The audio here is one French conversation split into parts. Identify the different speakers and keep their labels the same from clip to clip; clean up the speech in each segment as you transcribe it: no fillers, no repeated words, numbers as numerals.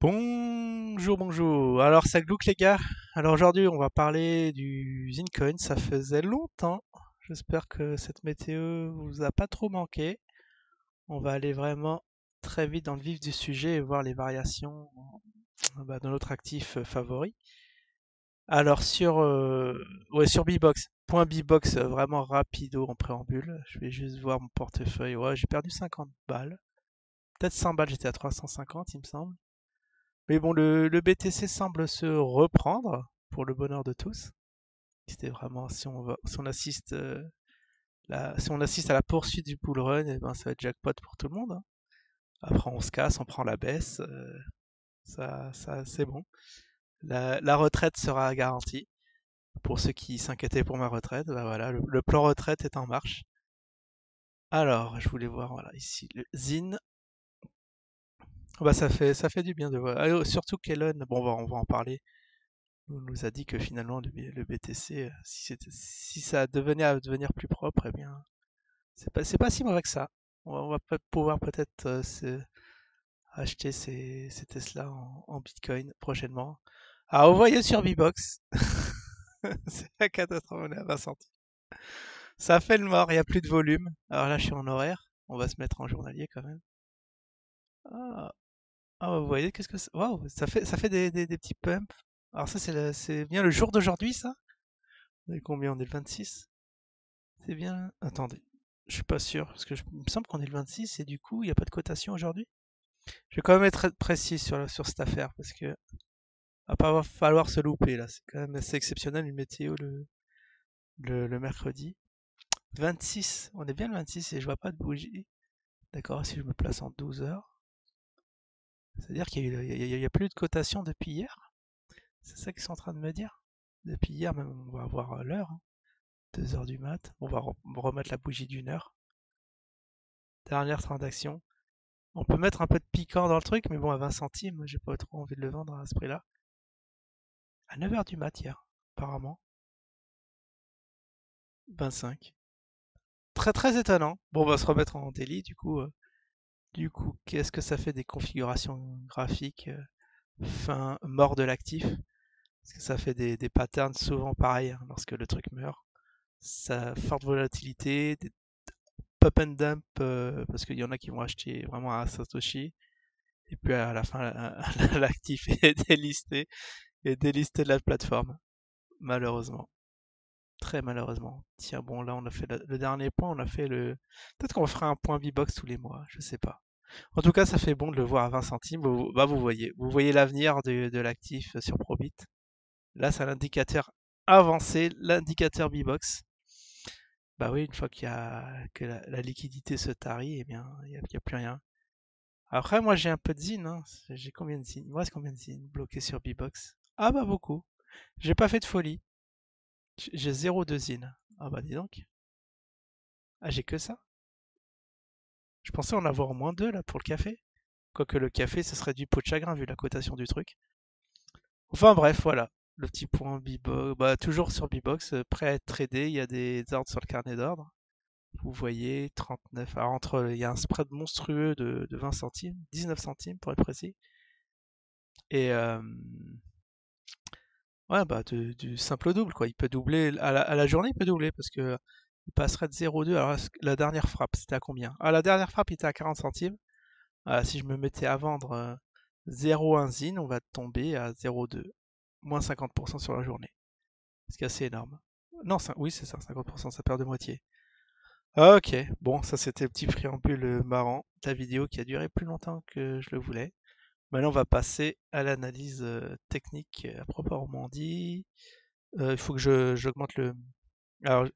Speaker 1: Bonjour, bonjour. Alors ça glouque les gars. Alors aujourd'hui on va parler du Zincoin. Ça faisait longtemps. J'espère que cette météo vous a pas trop manqué. On va aller vraiment très vite dans le vif du sujet et voir les variations de notre actif favori. Alors sur Bbox. Point Bbox vraiment rapido en préambule. Je vais juste voir mon portefeuille. Ouais, j'ai perdu 50 balles. Peut-être 100 balles, j'étais à 350 il me semble. Mais bon, le BTC semble se reprendre pour le bonheur de tous. C'était vraiment, si on assiste, si on assiste à la poursuite du bull run, et ben ça va être jackpot pour tout le monde, hein. Après, on se casse, on prend la baisse, ça c'est bon. La retraite sera garantie. Pour ceux qui s'inquiétaient pour ma retraite, bah voilà, le plan retraite est en marche. Alors, je voulais voir, voilà, ici, le ZIN. Bah, ça fait du bien de voir. Surtout qu'Elon, bon, on va en parler. Nous a dit que finalement le BTC, si ça devenait à devenir plus propre, eh bien, c'est pas si mauvais que ça. On va pouvoir peut-être acheter ces Tesla en Bitcoin prochainement. Alors, vous voyez sur VBox, c'est la catastrophe, on est à 20 centimes. Ça fait le mort, il n'y a plus de volume. Alors là, je suis en horaire. On va se mettre en journalier quand même. Ah, vous voyez, qu'est-ce que c'est? Waouh, ça fait des petits pumps. Alors ça, c'est bien le jour d'aujourd'hui, ça? On est combien? On est le 26? C'est bien. Attendez, je suis pas sûr, parce que il me semble qu'on est le 26 et du coup, il n'y a pas de cotation aujourd'hui. Je vais quand même être précis sur cette affaire, parce que va pas falloir se louper là. C'est quand même assez exceptionnel une météo le mercredi. 26, on est bien le 26 et je vois pas de bougie. D'accord, si je me place en 12 heures. C'est-à-dire qu'il y a plus de cotation depuis hier. C'est ça qu'ils sont en train de me dire. Depuis hier, même, on va avoir l'heure, hein. 2 heures du mat. On va remettre la bougie d'une heure. Dernière transaction. On peut mettre un peu de piquant dans le truc, mais bon, à 20 centimes, j'ai pas trop envie de le vendre à ce prix-là. À 9 heures du mat hier, apparemment. 25. Très très étonnant. Bon, on va se remettre en daily, du coup, qu'est-ce que ça fait des configurations graphiques fin mort de l'actif? Parce que ça fait des patterns souvent pareils, hein, lorsque le truc meurt. Ça forte volatilité, des pop and dump, parce qu'il y en a qui vont acheter vraiment à Satoshi, et puis à la fin, l'actif est délisté et délisté de la plateforme, malheureusement. Très malheureusement. Tiens, bon, là, on a fait le dernier point, on a fait le. Peut-être qu'on fera un point V-Box tous les mois, je sais pas. En tout cas, ça fait bon de le voir à 20 centimes. Bah, vous voyez l'avenir de l'actif sur Probit. Là, c'est l'indicateur avancé, l'indicateur V-Box. Bah oui, une fois que la liquidité se tarit, eh bien, il y a plus rien. Après, moi, j'ai un peu de zine, hein. J'ai combien de zine? Il me reste combien de zine bloqué sur B-Box? Ah bah beaucoup. J'ai pas fait de folie. J'ai zéro de zine. Ah bah dis donc. Ah, j'ai que ça. Je pensais en avoir au moins deux là pour le café. Quoique le café, ce serait du pot de chagrin vu la cotation du truc. Enfin bref, voilà. Le petit point B-Box. Bah, toujours sur B-Box, prêt à être tradé. Il y a des ordres sur le carnet d'ordre. Vous voyez, 39. Alors il y a un spread monstrueux de 20 centimes, 19 centimes pour être précis. Et ouais, bah du simple au double, quoi. Il peut doubler à la journée, il peut doubler parce que il passerait de 0,2. Alors la dernière frappe, c'était à combien? Ah, la dernière frappe, il était à 40 centimes. Ah, si je me mettais à vendre 0,1 zine, on va tomber à 0,2. Moins 50% sur la journée. Ce qui est assez énorme. Non, oui, c'est ça, 50%, ça perd de moitié. Ok, bon, ça c'était le petit préambule marrant de la vidéo qui a duré plus longtemps que je le voulais. Maintenant, on va passer à l'analyse technique à proprement dit. Il faut que j'augmente le. Alors,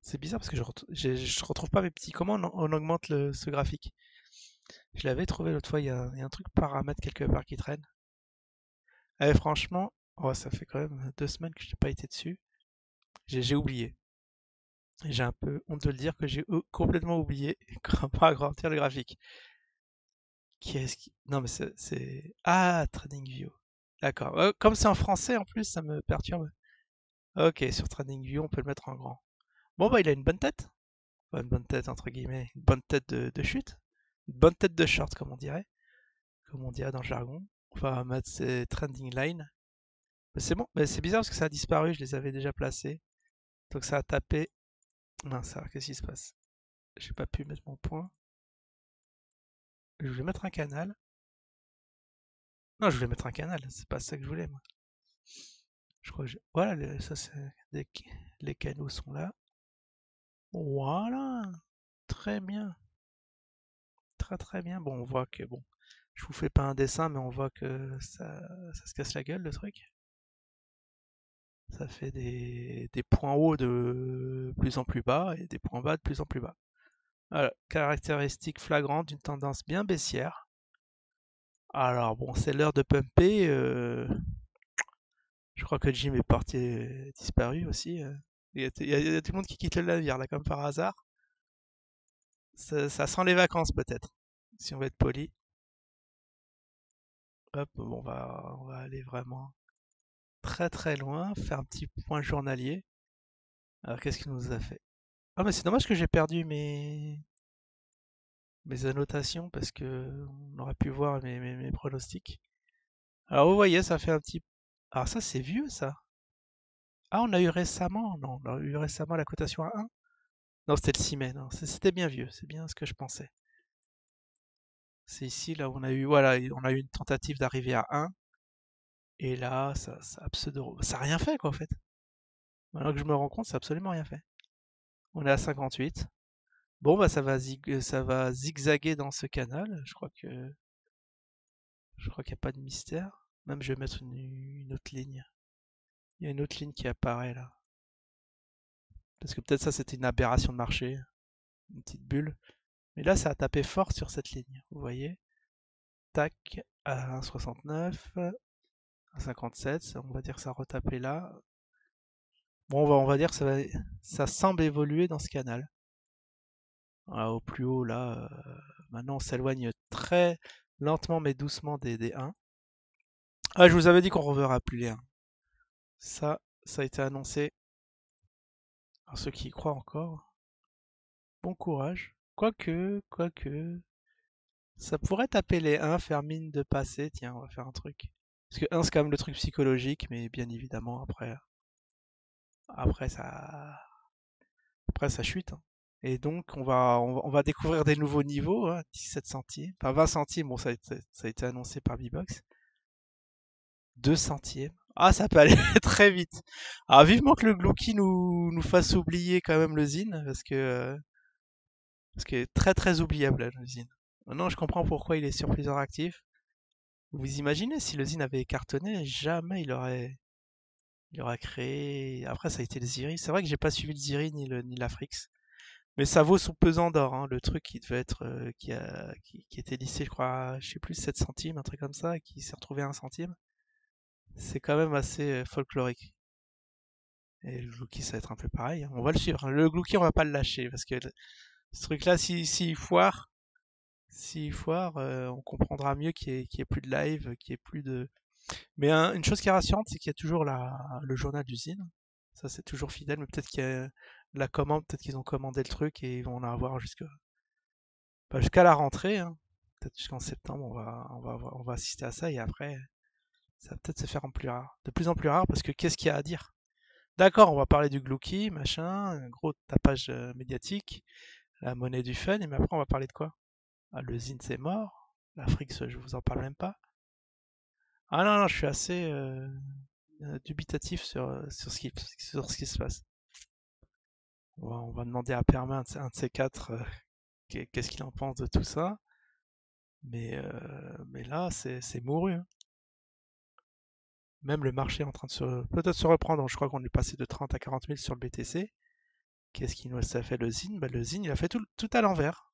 Speaker 1: c'est bizarre parce que je retrouve pas mes petits. Comment on augmente ce graphique? Je l'avais trouvé l'autre fois, il y a un truc paramètre quelque part qui traîne. Eh, franchement, oh, ça fait quand même 2 semaines que je n'ai pas été dessus. J'ai oublié. Et j'ai un peu honte de le dire que j'ai complètement oublié comment agrandir le graphique. Non, mais Ah, TradingView. D'accord. Comme c'est en français en plus, ça me perturbe. Ok, sur TradingView, on peut le mettre en grand. Bon, bah, il a une bonne tête. Enfin, une bonne tête, entre guillemets. Une bonne tête de chute. Une bonne tête de short, comme on dirait. Comme on dirait dans le jargon. On va mettre ces trending line. Mais c'est bon, mais c'est bizarre parce que ça a disparu, je les avais déjà placés. Donc ça a tapé. Mince, alors qu'est-ce qui se passe? J'ai pas pu mettre mon point. Je voulais mettre un canal. Non, je voulais mettre un canal, c'est pas ça que je voulais, moi. Je crois que voilà, ça c'est les canaux sont là. Voilà, très bien, très très bien. Bon, on voit que bon, je vous fais pas un dessin, mais on voit que ça se casse la gueule le truc. Ça fait des points hauts de plus en plus bas et des points bas de plus en plus bas. Voilà, caractéristique flagrante d'une tendance bien baissière. Alors bon, c'est l'heure de pumper. Je crois que Jim est parti disparu aussi. Il y a tout le monde qui quitte le navire là comme par hasard. Ça sent les vacances peut-être, si on veut être poli. Hop, bon, on va aller vraiment très très loin, faire un petit point journalier. Alors qu'est-ce qu'il nous a fait? Ah mais c'est dommage que j'ai perdu mes annotations parce que on aurait pu voir mes pronostics. Alors vous voyez, ça fait un petit... Alors ça c'est vieux ça. Ah on a eu récemment, non, on a eu récemment la cotation à 1. Non c'était le 6 mai, non, c'était bien vieux, c'est bien ce que je pensais. C'est ici là où on a eu, voilà, on a eu une tentative d'arriver à 1. Et là, ça a ça a rien fait quoi en fait. Maintenant que je me rends compte, ça a absolument rien fait. On est à 58. Bon bah ça va zigzaguer dans ce canal. Je crois qu'il n'y a pas de mystère. Même je vais mettre une autre ligne. Il y a une autre ligne qui apparaît là. Parce que peut-être ça c'était une aberration de marché, une petite bulle. Mais là ça a tapé fort sur cette ligne. Vous voyez? Tac, à 1,69, à 57, on va dire que ça a retapé là. Bon, on va dire que ça semble évoluer dans ce canal. Voilà, au plus haut, là, maintenant on s'éloigne très lentement mais doucement des 1. Ah, je vous avais dit qu'on reverra plus les 1. Ça a été annoncé. Alors ceux qui y croient encore, bon courage. Quoique, ça pourrait taper les 1, faire mine de passer. Tiens, on va faire un truc. Parce que 1, c'est quand même le truc psychologique, mais bien évidemment, après ça, après ça chute, hein. Et donc, on va découvrir des nouveaux niveaux, hein, 17 centimes. Enfin, 20 centimes, bon, ça a été annoncé par Bbox. 2 centièmes. Ah, ça peut aller très vite. Alors, vivement que le Glouki nous fasse oublier quand même le Zine, parce que très très oubliable, le Zine. Maintenant, je comprends pourquoi il est sur plusieurs actifs. Vous imaginez, si le Zine avait cartonné, jamais il aurait créé. Après, ça a été le Ziri. C'est vrai que j'ai pas suivi le Ziri ni l'Afrix. Mais ça vaut son pesant d'or, hein. Le truc qui devait être, qui était lissé, je crois, je sais plus, 7 centimes, un truc comme ça, et qui s'est retrouvé à 1 centime. C'est quand même assez folklorique. Et le Glouki, ça va être un peu pareil, hein. On va le suivre, hein. Le Glouki, on va pas le lâcher, parce que ce truc-là, s'il foire, on comprendra mieux qu'il y ait plus de live, qu'il y ait plus de... Mais une chose qui est rassurante, c'est qu'il y a toujours le journal d'usine. Ça, c'est toujours fidèle, mais peut-être qu'il y a la commande, peut-être qu'ils ont commandé le truc et ils vont en avoir jusqu'à la rentrée, hein. Peut-être jusqu'en septembre, on va assister à ça et après, ça va peut-être se faire de plus en plus rare parce que qu'est-ce qu'il y a à dire? D'accord, on va parler du Glouki, machin, un gros tapage médiatique, la monnaie du fun, mais après on va parler de quoi? Ah, le Zine c'est mort, l'Afrique, je vous en parle même pas. Ah non, non, je suis assez dubitatif sur ce qui se passe. On va demander à Perma, un de ces quatre, qu'est-ce qu'il en pense de tout ça. Mais là, c'est mouru, hein. Même le marché est en train de peut-être se reprendre. Je crois qu'on est passé de 30 à 40 000 sur le BTC. Qu'est-ce qu'il nous a fait le Zine? Bah, le Zine, il a fait tout à l'envers.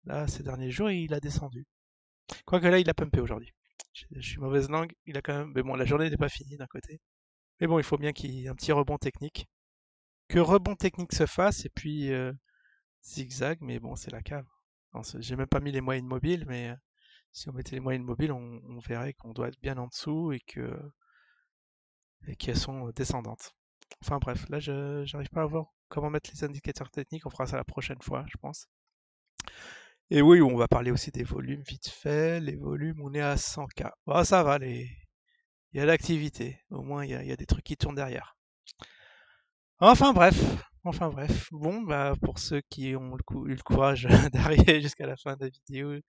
Speaker 1: Là, ces derniers jours, il a descendu. Quoique là, il a pumpé aujourd'hui. Je suis mauvaise langue. Il a quand même. Mais bon, la journée n'est pas finie d'un côté. Mais bon, il faut bien qu'il y ait un petit rebond technique. Que rebond technique se fasse et puis zigzag. Mais bon, c'est la cave. J'ai même pas mis les moyennes mobiles, mais si on mettait les moyennes mobiles, on verrait qu'on doit être bien en dessous et qu'elles sont descendantes. Enfin bref, là je n'arrive pas à voir comment mettre les indicateurs techniques, on fera ça la prochaine fois, je pense. Et oui, on va parler aussi des volumes vite fait. Les volumes, on est à 100K. Bon, ça va, il y a l'activité. Au moins, il y a des trucs qui tournent derrière. Enfin bref, enfin bref. Bon, bah, pour ceux qui ont eu le courage d'arriver jusqu'à la fin de la vidéo,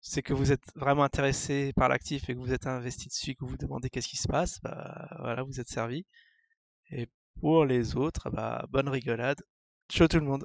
Speaker 1: c'est que vous êtes vraiment intéressé par l'actif et que vous êtes investi dessus, que vous vous demandez qu'est-ce qui se passe, bah voilà, vous êtes servi. Et pour les autres, bah bonne rigolade. Ciao tout le monde.